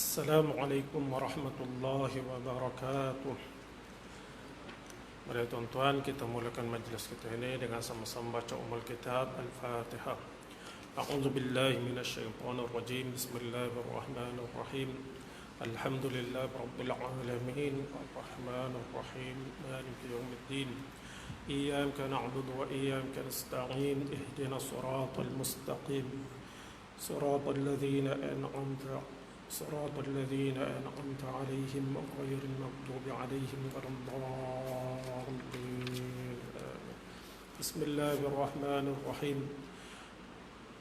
Assalamualaikum warahmatullahi wabarakatuh. Mari tuan-tuan, kita mulakan majlis kita ini dengan sama-sama baca Ummul Kitab Al-Fatihah. A'udzu billahi minasyaitonir rajim. Bismillahirrahmanirrahim. Alhamdulillahi rabbil alamin, arrahmanir rahim, maliki yaumiddin. Iyyaka na'budu wa iyyaka nasta'in. Ihdinas siratal mustaqim. Siratal ladzina أنعمت عليهم غير المغضوب عليهم ولا الضالين. بسم الله الرحمن الرحيم.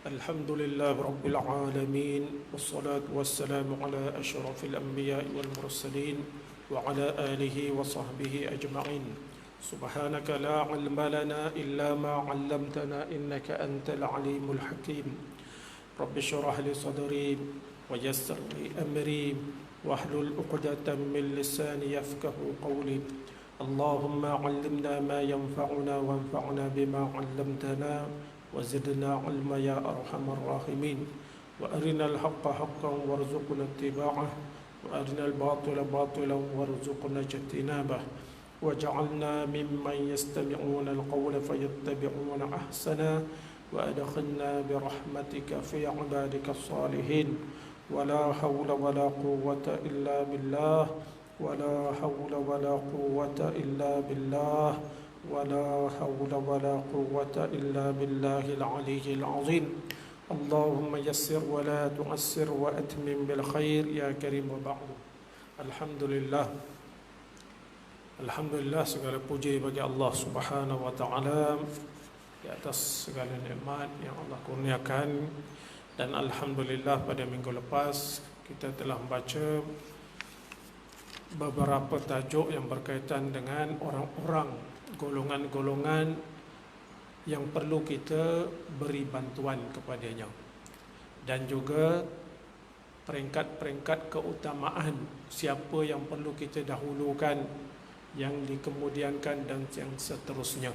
الحمد لله رب العالمين، والصلاة والسلام على أشرف الأنبياء والمرسلين وعلى آله وصحبه أجمعين. سبحانك لا علم لنا إلا ما علمتنا إنك أنت العليم الحكيم. رب اشرح لي صدري ويسر لي أمري واحلل عقدة من لساني يفقه قولي. اللهم علمنا ما ينفعنا وانفعنا بما علمتنا وزدنا علما يا أرحم الراحمين. وأرنا الحق حقا وارزقنا اتباعه وأرنا الباطل باطلا وارزقنا اجتنابه وجعلنا ممن يستمعون القول فيتبعون أحسنه وأدخلنا برحمتك في عبادك الصالحين. ولا حول ولا قوة إلا بالله ولا حول ولا قوة إلا بالله ولا حول ولا قوة إلا بالله العلي العظيم. اللهم يسر ولا تعسر وأتمم بالخير يا كريم. وبعد. Alhamdulillah. Alhamdulillah, segala puji bagi Allah Subhanahu wa taala di atas segala nikmat yang Allah kurniakan. Dan alhamdulillah, pada minggu lepas kita telah membaca beberapa tajuk yang berkaitan dengan orang-orang, golongan-golongan yang perlu kita beri bantuan kepadanya, dan juga peringkat-peringkat keutamaan siapa yang perlu kita dahulukan, yang dikemudiankan, dan yang seterusnya.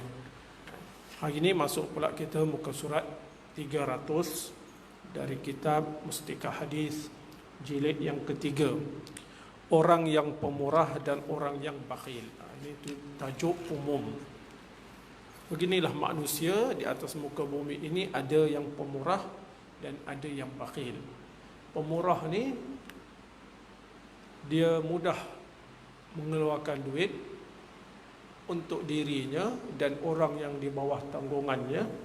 Hari ini masuk pula kita muka surat 300 dari kitab Mustika Hadis jilid yang ketiga, orang yang pemurah dan orang yang bakhil. Ini tajuk umum. Beginilah manusia di atas muka bumi ini, ada yang pemurah dan ada yang bakhil. Pemurah ni dia mudah mengeluarkan duit untuk dirinya dan orang yang di bawah tanggungannya,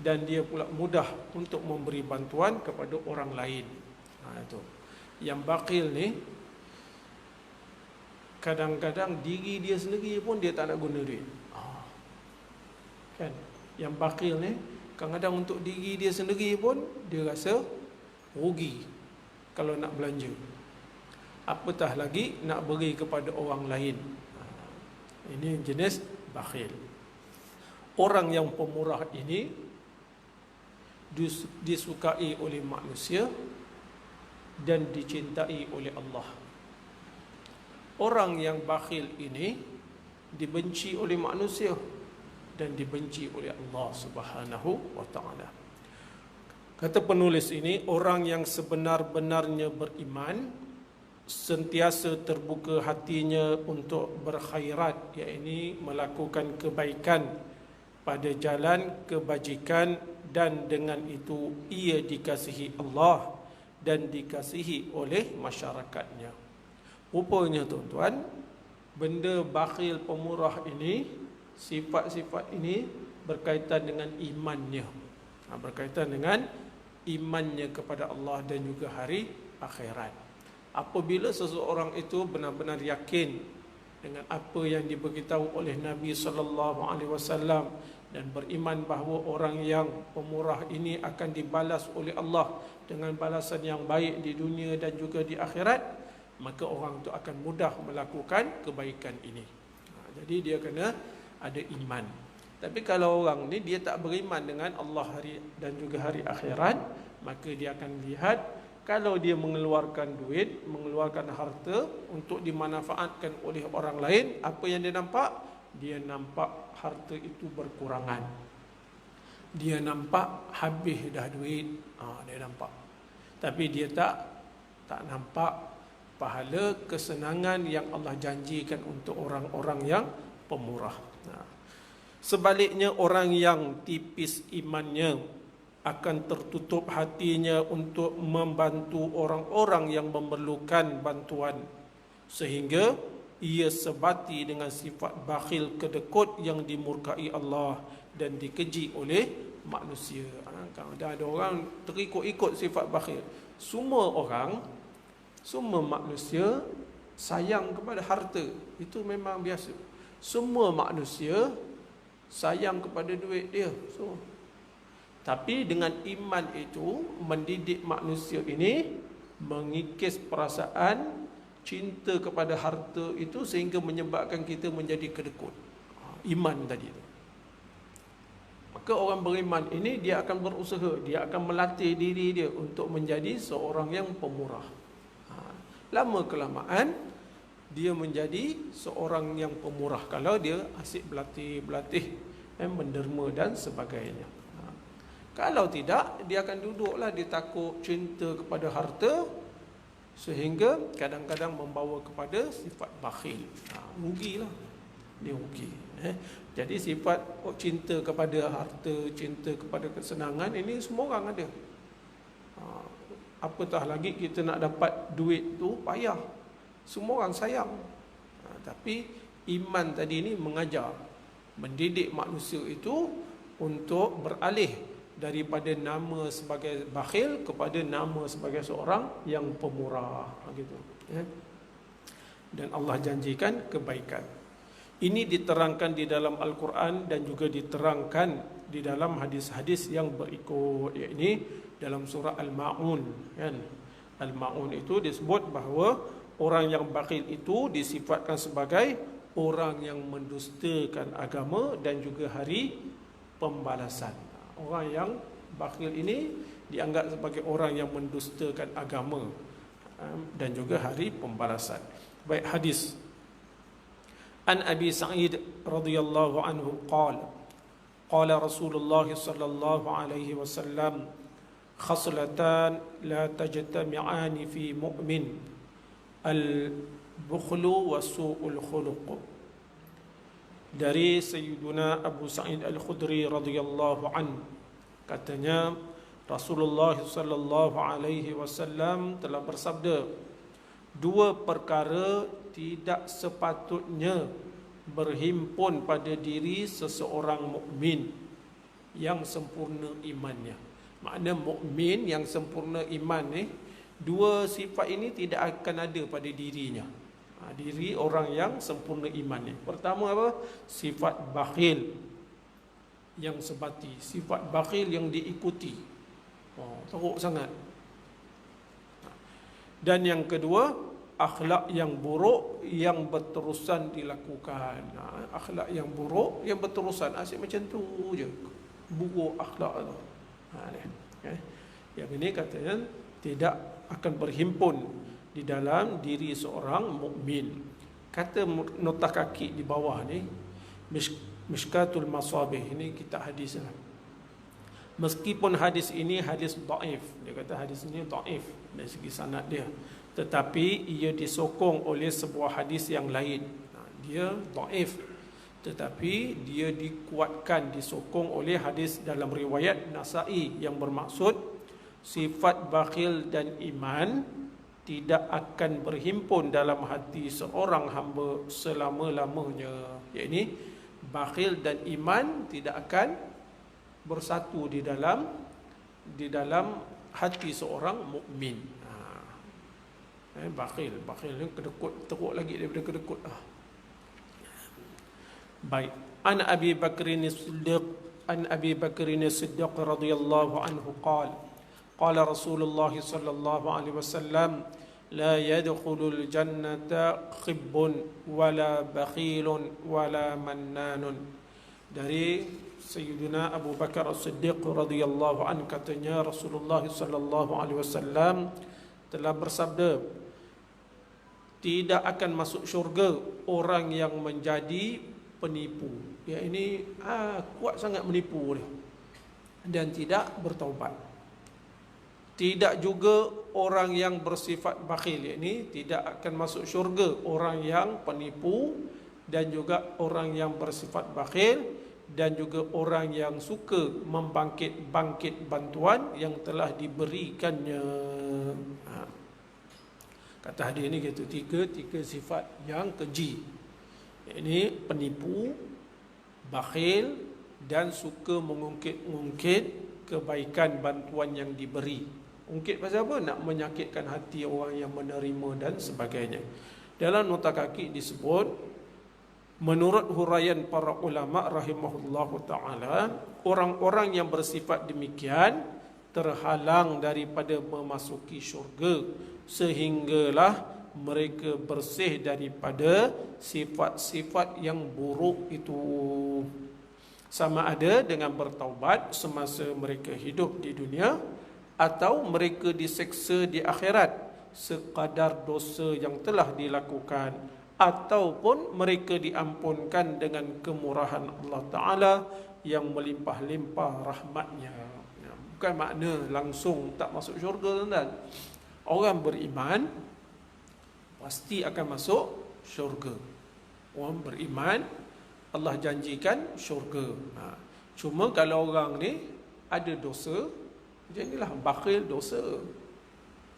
dan dia pula mudah untuk memberi bantuan kepada orang lain. Itu. Yang bakhil ni kadang-kadang diri dia sendiri pun dia tak nak guna duit. Kan? Yang bakhil ni kadang-kadang untuk diri dia sendiri pun dia rasa rugi kalau nak belanja. Apatah lagi nak beri kepada orang lain. Ini jenis bakhil. Orang yang pemurah ini disukai oleh manusia dan dicintai oleh Allah. Orang yang bakhil ini dibenci oleh manusia dan dibenci oleh Allah Subhanahu wa taala. Kata penulis ini, orang yang sebenar-benarnya beriman, sentiasa terbuka hatinya untuk berkhairat, iaitu melakukan kebaikan pada jalan kebajikan, dan dengan itu ia dikasihi Allah dan dikasihi oleh masyarakatnya. Rupanya tuan-tuan, benda bakhil pemurah ini, sifat-sifat ini berkaitan dengan imannya. Berkaitan dengan imannya kepada Allah dan juga hari akhirat. Apabila seseorang itu benar-benar yakin dengan apa yang diberitahu oleh Nabi sallallahu alaihi wasallam dan beriman bahawa orang yang pemurah ini akan dibalas oleh Allah dengan balasan yang baik di dunia dan juga di akhirat, maka orang itu akan mudah melakukan kebaikan ini. Jadi dia kena ada iman. Tapi kalau orang ni dia tak beriman dengan Allah dan juga hari akhirat, maka dia akan lihat, kalau dia mengeluarkan duit, mengeluarkan harta untuk dimanfaatkan oleh orang lain, apa yang dia nampak? Dia nampak harta itu berkurangan. Dia nampak habis dah duit. Dia nampak. Tapi dia tak nampak pahala kesenangan yang Allah janjikan untuk orang-orang yang pemurah. Sebaliknya, orang yang tipis imannya akan tertutup hatinya untuk membantu orang-orang yang memerlukan bantuan, sehingga ia sebati dengan sifat bakhil kedekut yang dimurkai Allah dan dikeji oleh manusia. Kalau ada orang terikut-ikut sifat bakhil, semua manusia sayang kepada harta, itu memang biasa. Semua manusia sayang kepada duit dia. Tapi dengan iman itu mendidik manusia ini mengikis perasaan cinta kepada harta itu, sehingga menyebabkan kita menjadi kedekut. Iman tadi itu. Maka orang beriman ini dia akan berusaha, dia akan melatih diri dia untuk menjadi seorang yang pemurah. Lama kelamaan dia menjadi seorang yang pemurah kalau dia asyik berlatih menderma dan sebagainya. Kalau tidak, dia akan duduklah, dia takut cinta kepada harta, sehingga kadang-kadang membawa kepada sifat bakhil. Rugilah, dia rugi. Jadi sifat cinta kepada harta, cinta kepada kesenangan, ini semua orang ada. Apatah lagi kita nak dapat duit tu payah. Semua orang sayang. Tapi iman tadi ni mengajar, mendidik manusia itu untuk beralih daripada nama sebagai bakhil kepada nama sebagai seorang yang pemurah, gitu. Dan Allah janjikan kebaikan. Ini diterangkan di dalam Al-Quran dan juga diterangkan di dalam hadis-hadis yang berikut, yakni dalam surah Al-Ma'un, kan? Al-Ma'un itu disebut bahawa orang yang bakhil itu disifatkan sebagai orang yang mendustakan agama dan juga hari pembalasan. Orang yang bakhil ini dianggap sebagai orang yang mendustakan agama dan juga hari pembalasan. Baik, hadis An Abi Sa'id radhiyallahu anhu qala qala Rasulullah sallallahu alaihi wasallam khaslatan la tajtami'ani fi mu'min al-bukhlu wa su'ul khuluq. Dari Sayyiduna Abu Sa'id Al-Khudri radhiyallahu anhu, katanya Rasulullah sallallahu alaihi wasallam telah bersabda, dua perkara tidak sepatutnya berhimpun pada diri seseorang mukmin yang sempurna imannya. Makna mukmin yang sempurna iman ni, dua sifat ini tidak akan ada pada dirinya. Diri orang yang sempurna iman ni. Pertama apa? Sifat bakhil yang sebati, sifat bakhil yang diikuti. Teruk sangat. Dan yang kedua, akhlak yang buruk yang berterusan dilakukan. Akhlak yang buruk yang berterusan, asyik macam tu je, buruk akhlak tu. Yang ini katanya tidak akan berhimpun di dalam diri seorang mukmin. Kata nota kaki di bawah ni, Mishkatul Masabih, ini kitab hadis. Meskipun hadis ini hadis dhaif, dia kata hadis ini dhaif dari segi sanad dia, tetapi ia disokong oleh sebuah hadis yang lain. Dia dhaif, tetapi dia dikuatkan, disokong oleh hadis dalam riwayat Nasa'i yang bermaksud sifat bakhil dan iman tidak akan berhimpun dalam hati seorang hamba selama-lamanya. Yakni bakhil dan iman tidak akan bersatu di dalam hati seorang mukmin. Bakhil ni kedekut, teruk lagi daripada kedekut. Baik, an Abi Bakrin As-Siddiq radhiyallahu anhu qala Rasulullah sallallahu alaihi wasallam la yadkhulul jannata khibbun wala bakhilun wala mannanun. Dari Sayyidina Abu Bakar As-Siddiq radhiyallahu anhu, katanya Rasulullah sallallahu alaihi wasallam telah bersabda, tidak akan masuk syurga orang yang menjadi penipu. Ya, ini kuat sangat menipu dia, dan tidak bertaubat. Tidak juga orang yang bersifat bakhil, yakni tidak akan masuk syurga orang yang penipu, dan juga orang yang bersifat bakhil, dan juga orang yang suka membangkit bantuan yang telah diberikannya. Kata hadis ini gitu, tiga sifat yang keji. Ini penipu, bakhil, dan suka mengungkit kebaikan bantuan yang diberi. Ungkit pasal apa? Nak menyakitkan hati orang yang menerima dan sebagainya. Dalam nota kaki disebut, menurut huraian para ulama rahimahullahu ta'ala, orang-orang yang bersifat demikian terhalang daripada memasuki syurga, sehinggalah mereka bersih daripada sifat-sifat yang buruk itu. Sama ada dengan bertaubat semasa mereka hidup di dunia, atau mereka diseksa di akhirat sekadar dosa yang telah dilakukan, ataupun mereka diampunkan dengan kemurahan Allah Ta'ala yang melimpah-limpah rahmatnya. Bukan makna langsung tak masuk syurga, tuan-tuan. Orang beriman pasti akan masuk syurga. Orang beriman Allah janjikan syurga. Cuma kalau orang ni ada dosa, macam inilah bakhil, dosa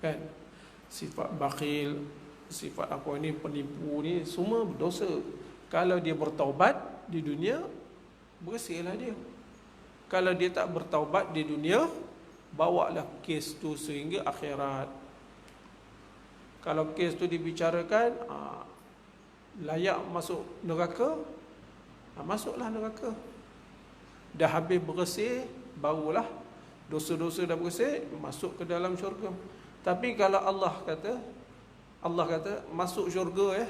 kan, sifat bakhil, sifat apa ni, penipu ni, semua dosa. Kalau dia bertaubat di dunia, bersihlah dia. Kalau dia tak bertaubat di dunia, bawalah kes tu sehingga akhirat. Kalau kes tu dibicarakan, layak masuk neraka, masuklah neraka. Dah habis bersih, barulah dosa-dosa dah bersih, masuk ke dalam syurga. Tapi kalau Allah kata masuk syurga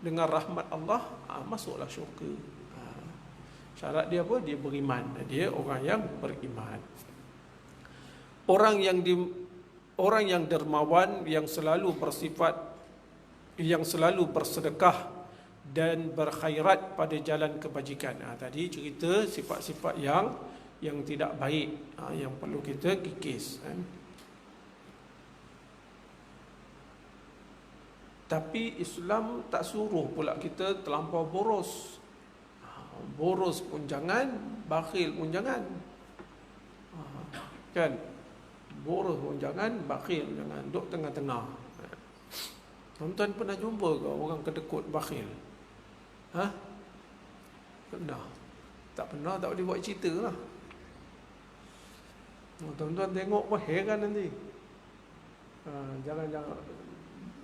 dengan rahmat Allah, masuklah syurga. Syarat dia apa? Dia beriman. Dia orang yang beriman. Orang yang dermawan, yang selalu bersifat, yang selalu bersedekah dan berkhairat pada jalan kebajikan. Tadi cerita sifat-sifat yang tidak baik, yang perlu kita kikis. Tapi Islam tak suruh pula kita terlampau boros. Boros pun jangan, bakhil pun jangan. Kan? Boros pun jangan, bakhil pun jangan. Duduk tengah-tengah. Tuan-tuan pernah jumpa ke orang kedekut bakhil? Pernah? Tak pernah, tak boleh buat cerita lah. Tuan-tuan tengok pun heran nanti.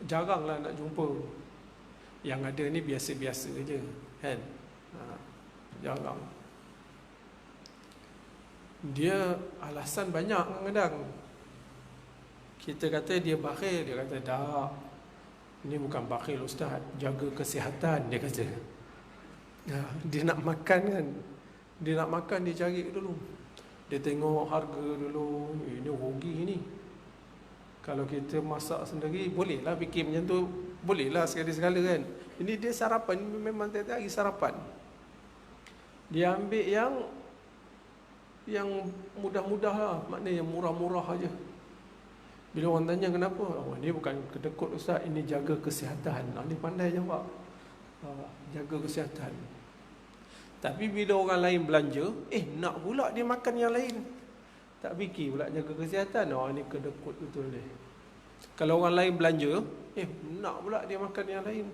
Jaranglah nak jumpa. Yang ada ni biasa-biasa je, kan? Jarang. Dia alasan banyak kadang-kadang. Kita kata dia bakhil, dia kata tak, ini bukan bakhil ustaz, jaga kesihatan, dia kata. Dia nak makan kan, dia nak makan, dia cari dulu, dia tengok harga dulu. Ini rugi ni. Kalau kita masak sendiri, bolehlah fikir macam tu, bolehlah sekali-sekala kan. Ini dia sarapan, memang tiap hari sarapan. Dia ambil yang mudah-mudah lah, maknanya yang murah-murah aja. Bila orang tanya kenapa, ini bukan kedekut ustaz, ini jaga kesihatan. Ini pandai jawab, jaga kesihatan. Tapi bila orang lain belanja, nak pula dia makan yang lain, tak fikir pula jaga kesihatan. Ini kedekut betul dia. Kalau orang lain belanja, nak pula dia makan yang lain.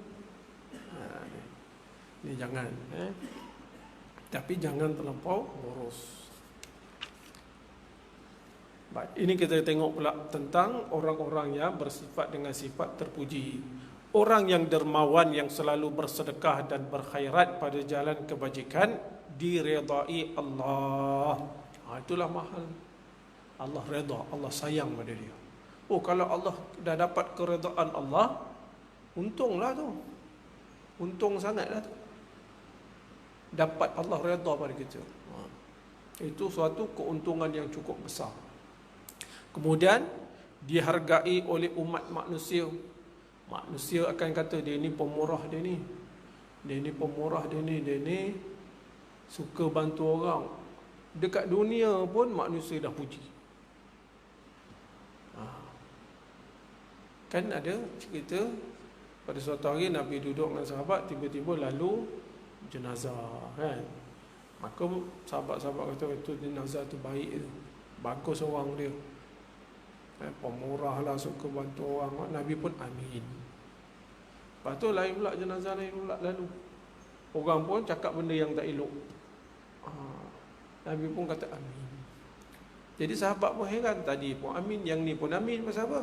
Ni jangan. Tapi jangan terlampau boros. Baik, ini kita tengok pula tentang orang-orang yang bersifat dengan sifat terpuji. Orang yang dermawan, yang selalu bersedekah dan berkhairat pada jalan kebajikan, diredai Allah. Itulah mahal. Allah redha, Allah sayang pada dia. Kalau Allah dah dapat keredaan Allah, untunglah tu. Untung sangatlah tu. Dapat Allah redha pada kita. Itu suatu keuntungan yang cukup besar. Kemudian dihargai oleh umat manusia. Manusia akan kata dia ni pemurah, dia ni pemurah, dia ni suka bantu orang. Dekat dunia pun manusia dah puji. Kan ada cerita pada suatu hari Nabi duduk dengan sahabat, tiba-tiba lalu jenazah kan. Maka sahabat-sahabat kata itu jenazah tu baik tu, bagus orang dia, pemurah lah, suka bantu orang. Nabi pun amin. Lepas tu lain pula jenazah lain pula lalu, orang pun cakap benda yang tak elok, Nabi pun kata amin. Jadi sahabat pun heran, tadi pun amin, yang ni pun amin. Pasal apa?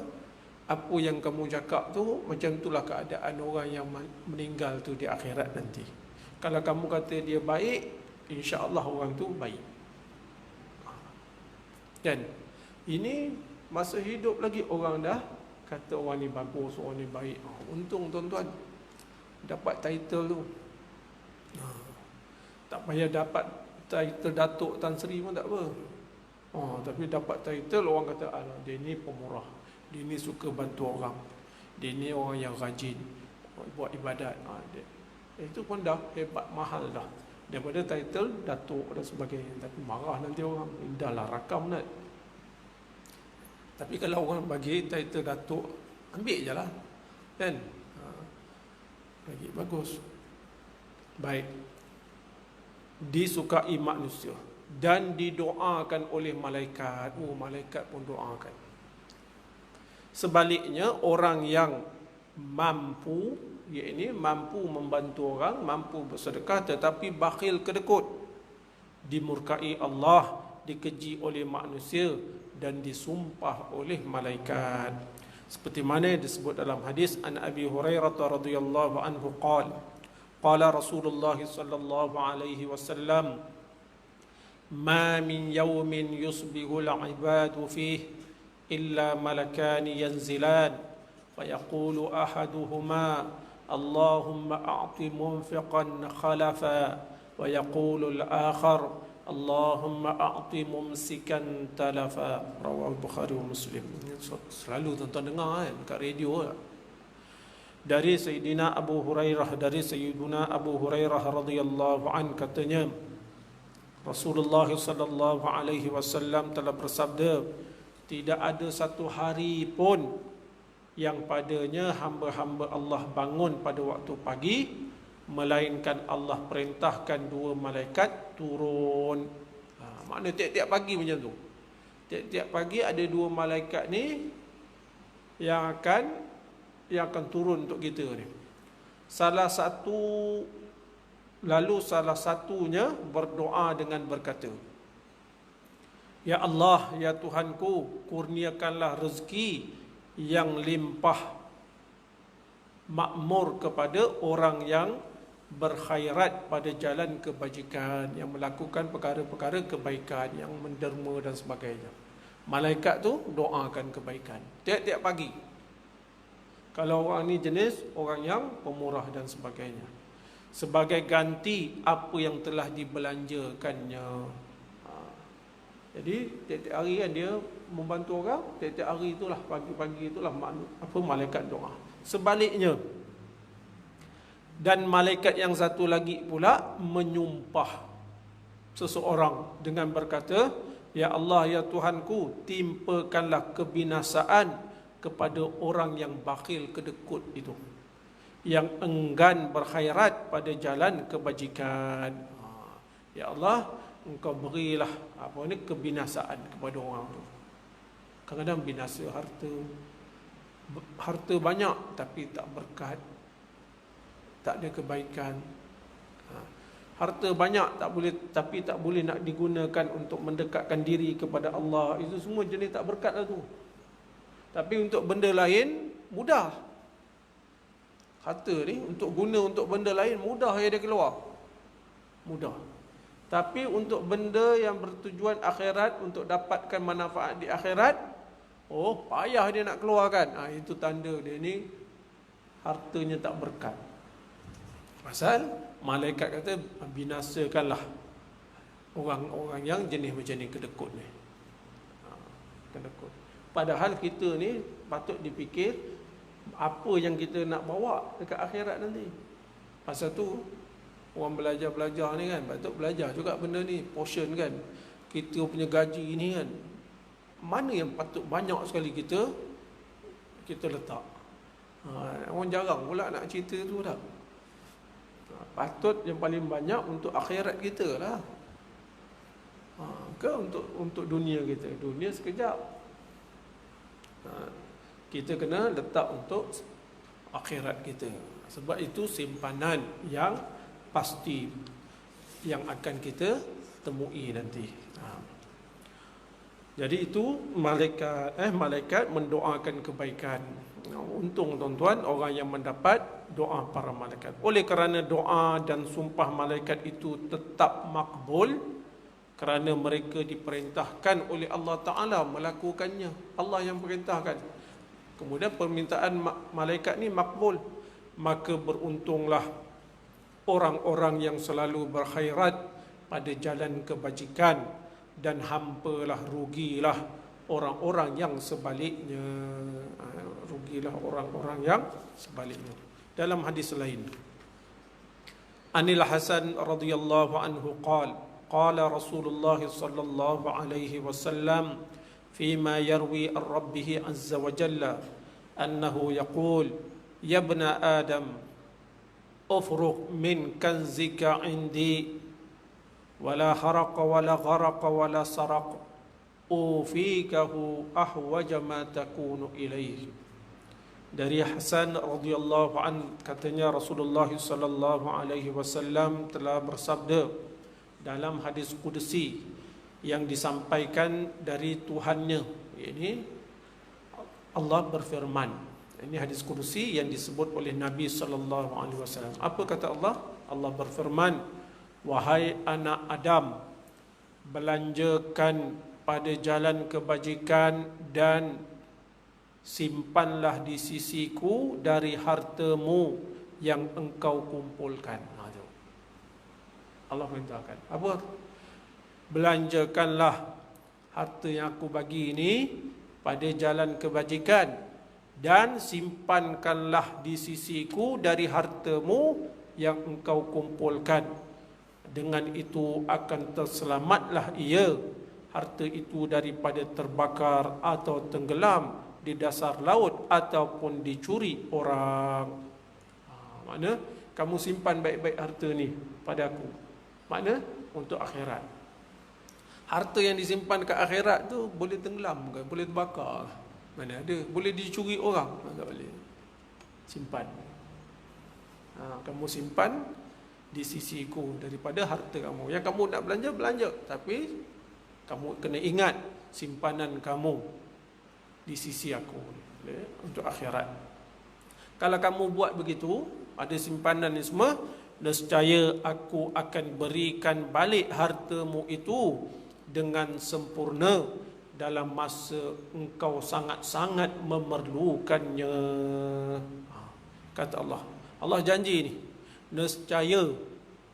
Apa yang kamu cakap tu, macam itulah keadaan orang yang meninggal tu di akhirat nanti. Kalau kamu kata dia baik, insya-Allah orang tu baik. Dan ini masa hidup lagi orang dah kata orang ni bagus, orang ni baik. Untung tuan-tuan dapat title tu. Tak payah dapat title Datuk Tan Sri pun tak apa. Tapi dapat title, orang kata alah, dia ni pemurah, dia ni suka bantu orang, dia ni orang yang rajin buat ibadat. Itu pun dah hebat, mahal dah, daripada title Datuk dan sebagainya. Tapi marah nanti orang, dah lah rakam nak. Tapi kalau orang bagi title Datuk, ambil je lah kan, lagi bagus. Baik, disukai manusia dan didoakan oleh malaikat. Malaikat pun doakan. Sebaliknya, orang yang mampu, iaitu mampu membantu orang, mampu bersedekah tetapi bakhil kedekut, dimurkai Allah, dikeji oleh manusia dan disumpah oleh malaikat. Seperti mana disebut dalam hadis an Abi Hurairah radhiyallahu anhu qala Rasulullah sallallahu alaihi wasallam, ma min yawmin yusbihu al-ibadu fihi illa malakan yanzilan fayaqulu ahaduhuma Allahumma a'ti munfiqan khalafa wa yaqulu al-akhar Allahumma a'ti mumsikan talafa. Rawahu Bukhari wa Muslim. Selalu tuan-tuan dengar kan kat radio kan. Dari Sayyidina Abu Hurairah radhiyallahu an katanya, Rasulullah sallallahu alaihi wasallam telah bersabda, tidak ada satu hari pun yang padanya hamba-hamba Allah bangun pada waktu pagi melainkan Allah perintahkan dua malaikat turun. Makna tiap-tiap pagi macam tu. Tiap-tiap pagi ada dua malaikat ni yang akan turun untuk kita ni. Salah satunya berdoa dengan berkata, ya Allah, ya Tuhanku, kurniakanlah rezeki yang limpah makmur kepada orang yang berkhairat pada jalan kebajikan, yang melakukan perkara-perkara kebaikan, yang menderma dan sebagainya. Malaikat tu doakan kebaikan tiap-tiap pagi. Kalau orang ni jenis orang yang pemurah dan sebagainya, sebagai ganti apa yang telah dibelanjakannya. Jadi tiap-tiap hari kan dia membantu orang, tiap-tiap hari itulah, pagi-pagi itulah malaikat doa. Sebaliknya, dan malaikat yang satu lagi pula menyumpah seseorang dengan berkata, ya Allah, ya Tuhanku, timpakanlah kebinasaan kepada orang yang bakhil kedekut itu, yang enggan berkhairat pada jalan kebajikan. Ya Allah, Engkau berilah kebinasaan kepada orang itu. Kadang-kadang binasa harta banyak tapi tak berkat, tak ada kebaikan. Harta banyak tapi tak boleh nak digunakan untuk mendekatkan diri kepada Allah. Itu semua jenis tak berkat lah tu. Tapi untuk benda lain mudah. Harta ni untuk guna untuk benda lain mudah dia keluar. Mudah. Tapi untuk benda yang bertujuan akhirat, untuk dapatkan manfaat di akhirat, payah dia nak keluarkan. Itu tanda dia ni hartanya tak berkat. Pasal malaikat kata, binasakanlah orang-orang yang jenis macam ni, kedekut ni. Kedekut. Padahal kita ni patut dipikir apa yang kita nak bawa dekat akhirat nanti. Pasal tu orang belajar ni kan, patut belajar juga benda ni, portion kan. Kita punya gaji ni kan, mana yang patut banyak sekali kita letak. Orang jarang pula nak cerita tu dah. Patut yang paling banyak untuk akhirat kita lah. Ke untuk dunia kita. Dunia sekejap. Kita kena letak untuk akhirat kita. Sebab itu simpanan yang pasti yang akan kita temui nanti. Jadi itu malaikat mendoakan kebaikan. Untung tuan-tuan orang yang mendapat doa para malaikat. Oleh kerana doa dan sumpah malaikat itu tetap makbul, kerana mereka diperintahkan oleh Allah Ta'ala melakukannya. Allah yang perintahkan. Kemudian permintaan malaikat ni makbul. Maka beruntunglah orang-orang yang selalu berkhairat pada jalan kebajikan, dan hampalah, rugilah orang-orang yang sebaliknya. Rugilah orang-orang yang sebaliknya. Dalam hadis lain, Anil Hasan radhiyallahu anhu qala Rasulullah sallallahu alaihi wasallam fima yarwi ar-rabbih azza wa jalla annahu yaqul ya ibna adam ufruq min kanzika indi wala haraqa wala gharaqa wala saraq ufikahu ahwaja ma takunu ilaihi. Dari Hasan radhiyallahu an, katanya Rasulullah sallallahu alaihi wasallam telah bersabda dalam hadis qudsi yang disampaikan dari Tuhannya. Ini Allah berfirman. Ini hadis qudsi yang disebut oleh Nabi sallallahu alaihi wasallam. Apa kata Allah? Allah berfirman, wahai anak Adam, belanjakan pada jalan kebajikan dan simpanlah di sisiku dari hartamu yang engkau kumpulkan. Allah perintahkan. Apa? Belanjakanlah harta yang aku bagi ini pada jalan kebajikan, dan simpankanlah di sisiku dari hartamu yang engkau kumpulkan. Dengan itu akan terselamatlah ia, harta itu, daripada terbakar atau tenggelam di dasar laut ataupun dicuri orang. Makna kamu simpan baik-baik harta ni pada aku. Makna untuk akhirat. Harta yang disimpan ke akhirat tu boleh tenggelam ke, boleh terbakar. Mana ada, boleh dicuri orang, tak boleh. Simpan. Kamu simpan di sisiku daripada harta kamu. Yang kamu nak belanja, tapi kamu kena ingat simpanan kamu di sisi aku untuk akhirat. Kalau kamu buat begitu, ada simpanan ni semua, nescaya aku akan berikan balik hartamu itu dengan sempurna dalam masa engkau sangat-sangat memerlukannya. Kata Allah. Allah janji ni, nescaya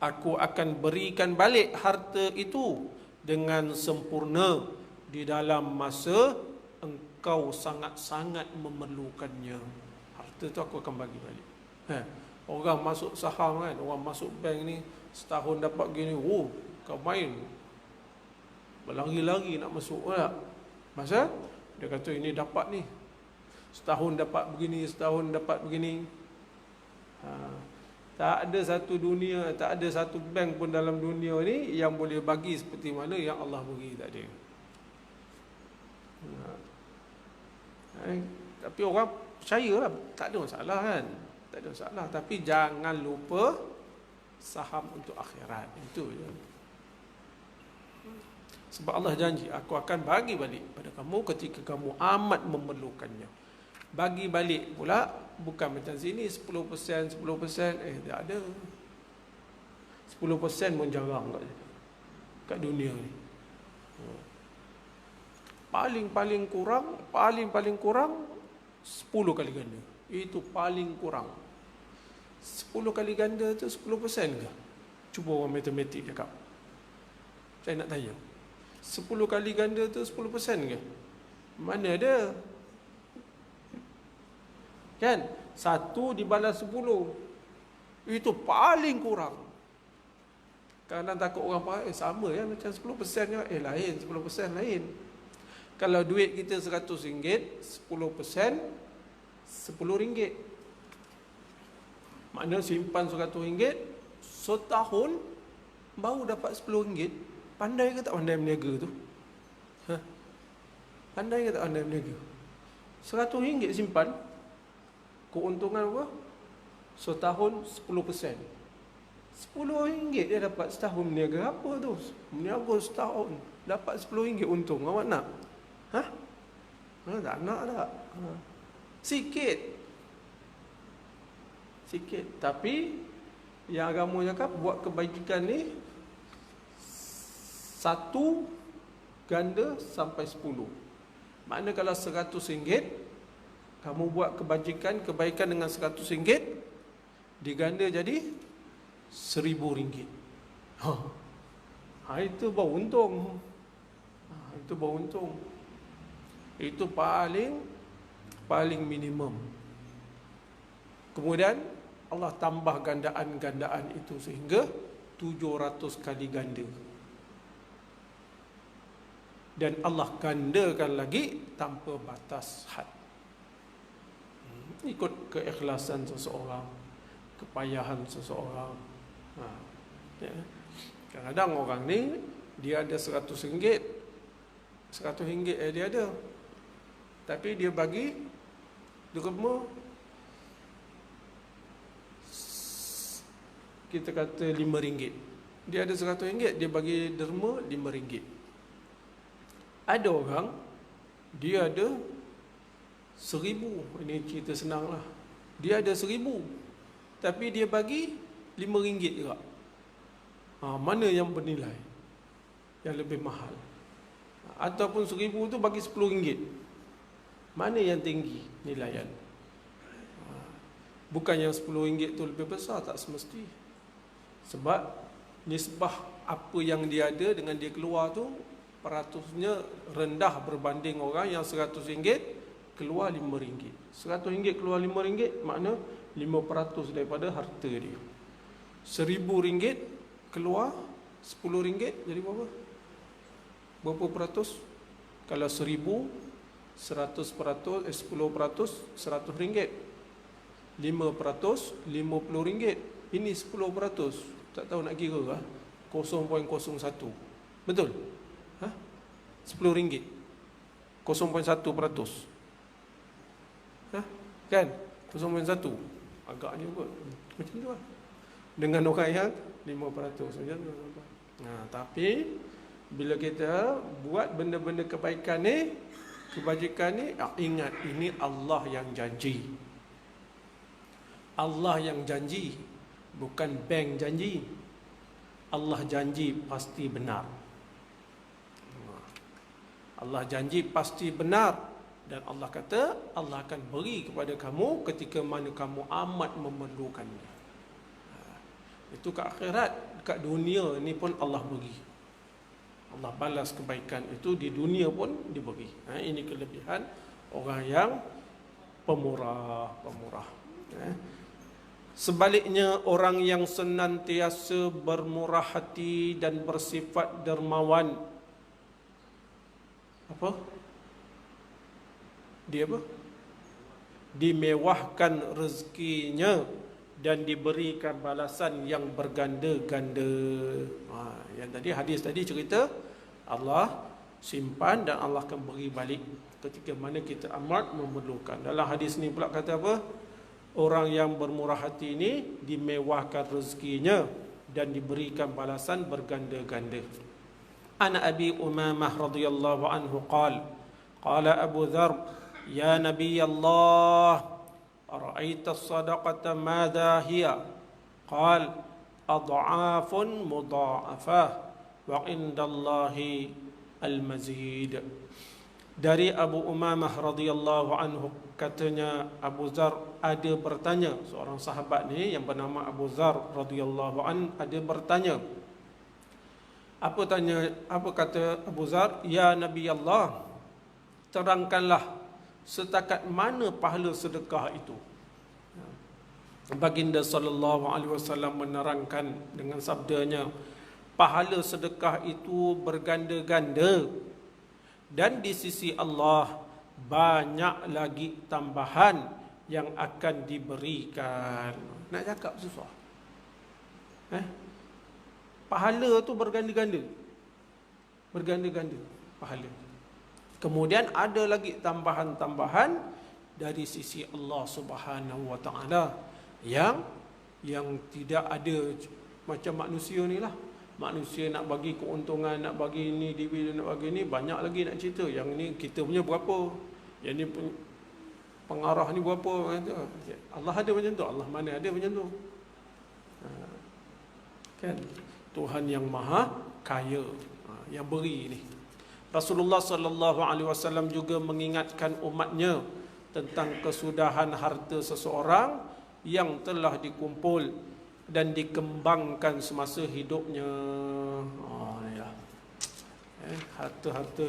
aku akan berikan balik harta itu dengan sempurna di dalam masa engkau sangat-sangat memerlukannya. Harta tu aku akan bagi balik. Orang masuk saham kan, orang masuk bank ni setahun dapat gini, kau main berlari-lari nak masuk pula. Masa dia kata ini dapat ni, setahun dapat begini, setahun dapat begini. Tak ada satu dunia, tak ada satu bank pun dalam dunia ni yang boleh bagi seperti mana yang Allah bagi, tak ada. Tapi orang percayalah, tak ada masalah kan, tak ada masalah. Tapi jangan lupa saham untuk akhirat, itu je. Sebab Allah janji, aku akan bagi balik pada kamu ketika kamu amat memerlukannya. Bagi balik pula bukan macam sini 10%, 10%, tak ada. 10% pun jarang kat dunia ni. Paling kurang 10 kali ganda. Itu paling kurang. 10 kali ganda tu 10% ke? Cuba orang matematik cakap. Saya nak tanya. 10 kali ganda tu 10% ke? Mana ada? Kan? 1 dibalas 10. Itu paling kurang. Kadang takut orang faham, sama ya macam 10% je. Lain, 10% lain. Kalau duit kita RM100, 10% RM10. Maknanya simpan RM100, setahun baru dapat RM10. Pandai ke tak pandai berniaga tu? Pandai ke tak pandai berniaga? RM100 simpan, keuntungan apa? Setahun 10%. RM10 dia dapat setahun berniaga. Apa tu? Berniaga setahun dapat RM10 untung. Awak nak? Tak nak tak? Sikit. Tapi yang agama cakap, buat kebajikan ni 1 ganda sampai 10. Maknanya kalau RM100, kamu buat kebaikan dengan RM100, diganda jadi RM1,000. Itu baru untung. Itu paling minimum. Kemudian Allah tambah gandaan itu sehingga 700 kali ganda. Dan Allah gandakan lagi tanpa batas had. Ikut keikhlasan seseorang, kepayahan seseorang. Kadang-kadang orang ni dia ada RM100, dia ada. Tapi dia bagi derma, kita kata RM5. Dia ada RM100, dia bagi derma RM5. Ada orang dia ada RM1,000. Ini cerita senang lah. Dia ada RM1,000, tapi dia bagi RM5 juga. Mana yang bernilai, yang lebih mahal? Ataupun RM1,000 tu bagi RM10, mana yang tinggi nilaian? Bukan yang RM10 tu lebih besar, tak semesti. Sebab nisbah apa yang dia ada dengan dia keluar tu, peratusnya rendah berbanding orang yang RM100 keluar RM5. RM100 keluar RM5, makna 5% daripada harta dia. RM1,000 keluar RM10, jadi berapa? Berapa peratus? Kalau 1,000, 100%, 10%, RM100. 5%, RM50. Ini 10%. Tak tahu nak kira lah. 0.01. Betul? RM10. 0.1%. Kan? 0.1. Agaknya kot. Macam tu lah. Dengan orang yang 5%. Tapi bila kita buat benda-benda kebaikan ni, kebajikan ni, ingat ini Allah yang janji. Allah yang janji, bukan bank janji. Allah janji pasti benar. Allah janji pasti benar. Dan Allah kata, Allah akan beri kepada kamu ketika mana kamu amat memerlukannya. Itu kat akhirat. Kat dunia ni pun Allah beri. Allah balas kebaikan itu di dunia pun diberi. Ini kelebihan orang yang pemurah. Sebaliknya, orang yang senantiasa bermurah hati dan bersifat dermawan, dia dimewahkan rezekinya dan diberikan balasan yang berganda-ganda. Yang tadi hadis tadi cerita Allah simpan dan Allah akan beri balik ketika mana kita amat memerlukan. Dalam hadis ni pula kata apa? Orang yang bermurah hati ini dimewahkan rezekinya dan diberikan balasan berganda-ganda. Ana Abi Umamah radhiyallahu anhu qala Abu Dzar, ya Nabi Allah, ara'aita as-sadaqata madha hiya? Qal ad'afun mudha'afah wa indallahi al-mazid. Dari Abu Umamah radhiyallahu anhu, katanya Abu Dzar ada bertanya, seorang sahabat ni yang bernama Abu Dzar radhiyallahu an ada bertanya. Apa kata Abu Dzar? Ya Nabi Allah, terangkanlah setakat mana pahala sedekah itu. Baginda sallallahu alaihi wasallam menerangkan dengan sabdanya, pahala sedekah itu berganda-ganda dan di sisi Allah banyak lagi tambahan yang akan diberikan. Nak cakap susah. Pahala tu berganda-ganda. Berganda-ganda pahala. Kemudian ada lagi tambahan-tambahan dari sisi Allah Subhanahu wa taala yang tidak ada macam manusia ni lah. Manusia nak bagi keuntungan, nak bagi ni, dividen, nak bagi ni, banyak lagi nak cerita. Yang ni kita punya berapa, yang ni pengarah ni berapa. Allah ada macam tu, Allah mana ada macam tu. Kan Tuhan yang maha kaya, yang beri ni. Rasulullah sallallahu alaihi wasallam juga mengingatkan umatnya tentang kesudahan harta seseorang yang telah dikumpul dan dikembangkan semasa hidupnya. Harta-harta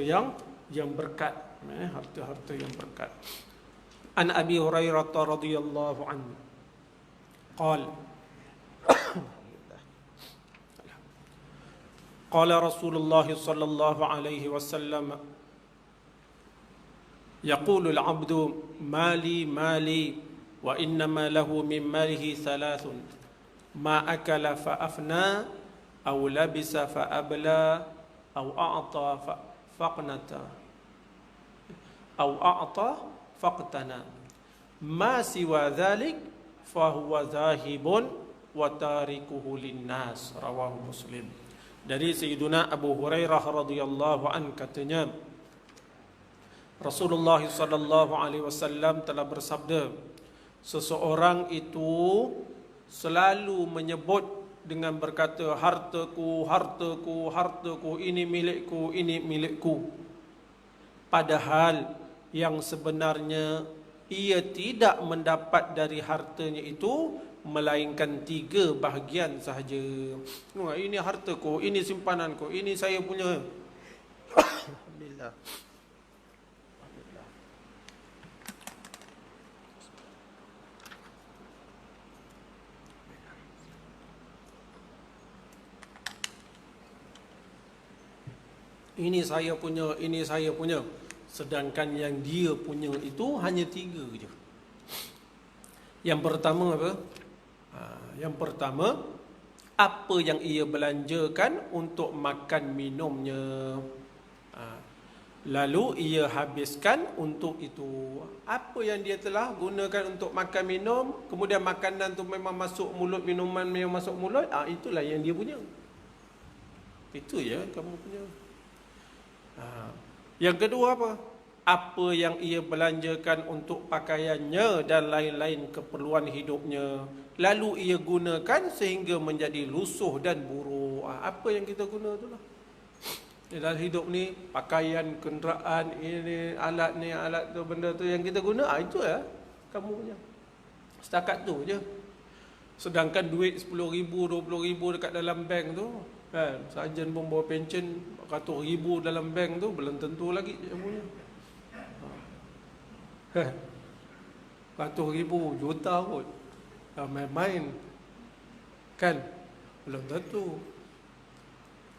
yang berkat, harta-harta yang berkat. An Abi Hurairah radhiyallahu anhu qala qala Rasulullah sallallahu alaihi wasallam yaqulu al-'abdu mali mali wa innama lahu min malihi thalathun ma akala fa afna aw labisa fa abla aw a'ta faqnata aw a'ta faqtana ma siwa dhalik fa huwa dhahibun wa tarikuhu linnas. Rawahu Muslim. Dari Sayyiduna Abu Hurairah radhiyallahu an katanya, Rasulullah sallallahu alaihi wasallam telah bersabda, seseorang itu selalu menyebut dengan berkata, hartaku, hartaku, hartaku, ini milikku, ini milikku. Padahal yang sebenarnya ia tidak mendapat dari hartanya itu melainkan 3 bahagian sahaja. Ini hartaku, ini simpananku, ini saya punya. Alhamdulillah. Ini saya punya, ini saya punya. Sedangkan yang dia punya itu hanya 3 je. Yang pertama apa? Yang pertama, apa yang ia belanjakan untuk makan minumnya, lalu ia habiskan untuk itu. Apa yang dia telah gunakan untuk makan minum, kemudian makanan tu memang masuk mulut, minuman memang masuk mulut, itulah yang dia punya. Itu ya kamu punya. Yang kedua apa? Apa yang ia belanjakan untuk pakaiannya dan lain-lain keperluan hidupnya, lalu ia gunakan sehingga menjadi lusuh dan buruk. Apa yang kita guna itulah. Dalam hidup ni, pakaian, kenderaan, ini, alat ni, alat tu, benda tu yang kita guna, itu ya kamu punya. Setakat tu je. Sedangkan duit 10,000, 20,000 dekat dalam bank tu, kan, sarjan pun bawa pension 100,000 dalam bank tu, belum tentu lagi yang punya. 100,000 juta pun main-main, kan, belum tentu,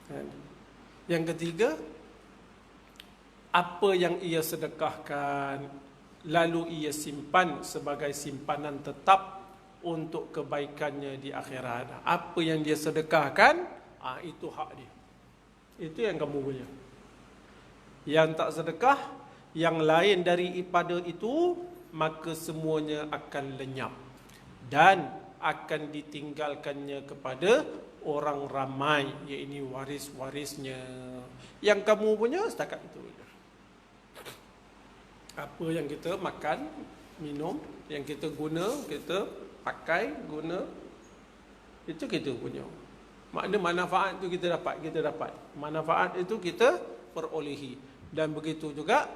kan. Yang ketiga, apa yang ia sedekahkan lalu ia simpan sebagai simpanan tetap untuk kebaikannya di akhirat. Apa yang dia sedekahkan, itu hak dia. Itu yang kamu punya. Yang tak sedekah, yang lain daripada itu, maka semuanya akan lenyap dan akan ditinggalkannya kepada orang ramai, iaitu waris-warisnya. Yang kamu punya setakat itu. Apa yang kita makan, minum, yang kita guna, kita pakai, guna, itu kita punya. Makna manfaat itu kita dapat. Manfaat itu kita perolehi. Dan begitu juga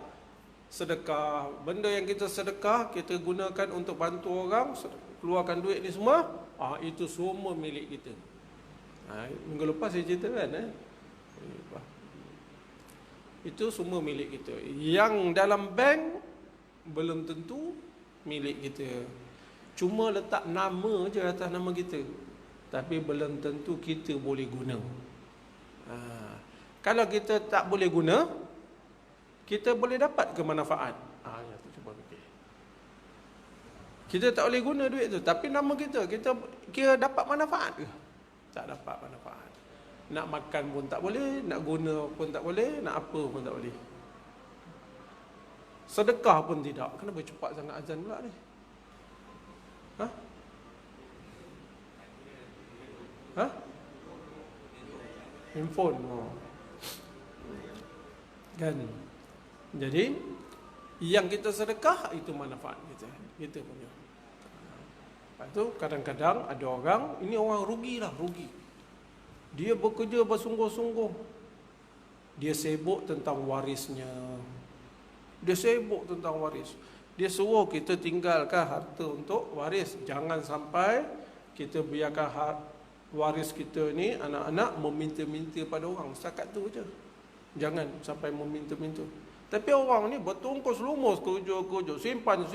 sedekah. Benda yang kita sedekah, kita gunakan untuk bantu orang, keluarkan duit ni semua, itu semua milik kita. Minggu lepas saya cerita kan, itu semua milik kita. Yang dalam bank belum tentu milik kita. Cuma letak nama je atas nama kita, tapi belum tentu kita boleh guna. Kalau kita tak boleh guna, kita boleh dapat ke manfaat? Itu cuba fikir. Kita tak boleh guna duit tu, tapi nama kita kira dapat manfaat ke? Tak dapat manfaat. Nak makan pun tak boleh, nak guna pun tak boleh, nak apa pun tak boleh. Sedekah pun tidak. Kenapa cepat sangat azan pula ni? Ha? Ha? Handphone. Oh. Kan? Jadi yang kita sedekah itu manfaat kita punya. Lepas tu kadang-kadang ada orang, ini orang rugilah, rugi. Dia bekerja bersungguh-sungguh. Dia sibuk tentang warisnya. Dia sibuk tentang waris. Dia suruh kita tinggalkan harta untuk waris. Jangan sampai kita biarkan waris kita ni, anak-anak meminta-minta pada orang. Setakat tu je. Jangan sampai meminta-minta. Tapi orang ni bertungkus lumus kerja, simpan.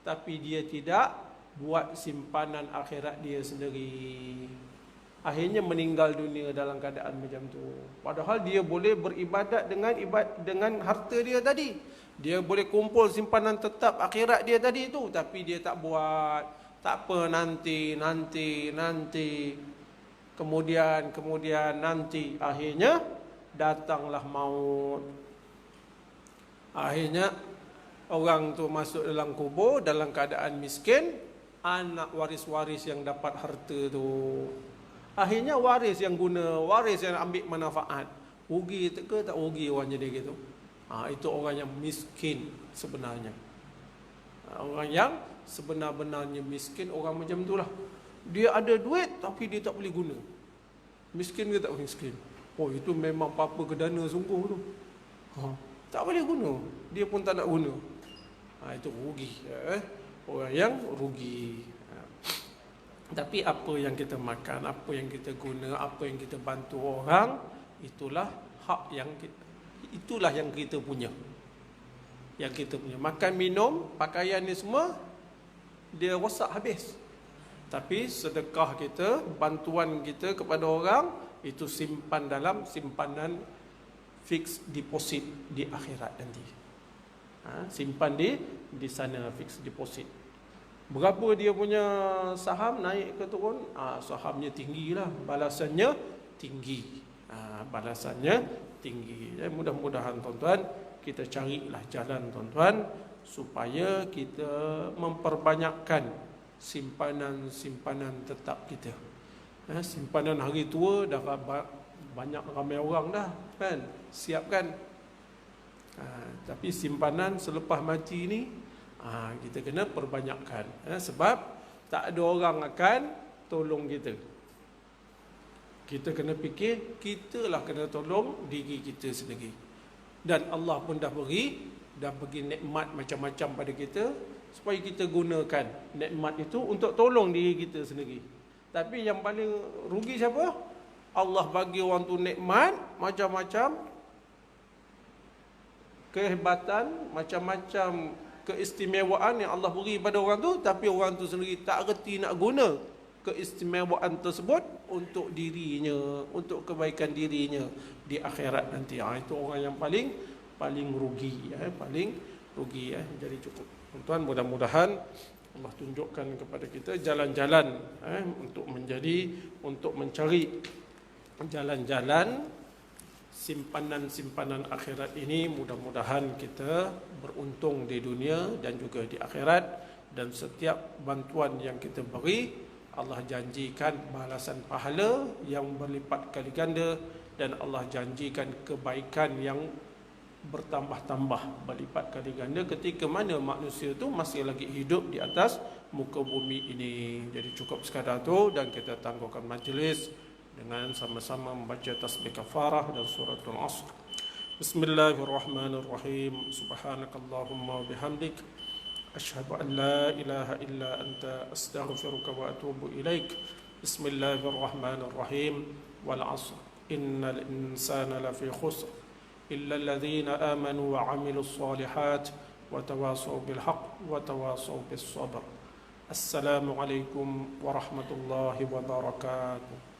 Tapi dia tidak buat simpanan akhirat dia sendiri. Akhirnya meninggal dunia dalam keadaan macam tu. Padahal dia boleh beribadat dengan harta dia tadi. Dia boleh kumpul simpanan tetap akhirat dia tadi tu, tapi dia tak buat. Tak apa, nanti. Kemudian nanti. Akhirnya datanglah maut. Akhirnya orang tu masuk dalam kubur dalam keadaan miskin. Anak waris-waris yang dapat harta tu, akhirnya waris yang guna, waris yang ambil manfaat. Rugi ke tak rugi orang jadi gitu? Itu orang yang miskin sebenarnya. Orang yang sebenar-benarnya miskin, orang macam itulah. Dia ada duit tapi dia tak boleh guna. Miskin ke tak miskin? Oh, itu memang papa kedana sungguh tu. Tak boleh guna. Dia pun tak nak guna. Itu rugi. Orang yang rugi. Tapi apa yang kita makan, apa yang kita guna, apa yang kita bantu orang, itulah hak yang kita punya. Yang kita punya. Makan, minum, pakaian ni semua dia rosak habis. Tapi sedekah kita, bantuan kita kepada orang, itu simpan dalam simpanan fixed deposit di akhirat nanti. Simpan di sana fixed deposit. Berapa dia punya saham naik ke turun? Sahamnya tinggilah, balasannya tinggi. Balasannya tinggi. Mudah-mudahan tuan-tuan kita carilah jalan tuan-tuan supaya kita memperbanyakkan simpanan tetap kita. Simpanan hari tua dah banyak ramai orang dah kan, siapkan. Tapi simpanan selepas mati ni kita kena perbanyakkan, sebab tak ada orang akan tolong kita. Kita kena fikir, kitalah kena tolong diri kita sendiri. Dan Allah pun dah bagi nikmat macam-macam pada kita, supaya kita gunakan nikmat itu untuk tolong diri kita sendiri. Tapi yang paling rugi siapa? Allah bagi orang tu nikmat macam-macam, kehebatan, macam-macam keistimewaan yang Allah beri pada orang tu, tapi orang tu sendiri tak reti nak guna keistimewaan tersebut untuk dirinya, untuk kebaikan dirinya di akhirat nanti. Itu orang yang paling rugi, paling rugi. Jadi cukup tuan-tuan, mudah-mudahan Allah tunjukkan kepada kita jalan-jalan untuk mencari jalan-jalan simpanan akhirat ini. Mudah-mudahan kita beruntung di dunia dan juga di akhirat, dan setiap bantuan yang kita beri Allah janjikan balasan pahala yang berlipat kali ganda, dan Allah janjikan kebaikan yang bertambah-tambah berlipat kali ganda ketika mana manusia itu masih lagi hidup di atas muka bumi ini. Jadi cukup sekadar tu, dan kita tangguhkan majlis dengan sama-sama membaca tasbih kafarah dan suratul Asr. Bismillahirrahmanirrahim. Subhanakallahumma bihamdik, asyhadu an la ilaha illa anta, astaghfiruka wa atubu ilaik. Bismillahirrahmanirrahim. Wal 'asr, innal insana lafi khusr illa alladhina amanu wa 'amilus solihat wa tawasaw bil haqq wa tawasaw bis sabr. Assalamualaikum warahmatullahi wabarakatuh.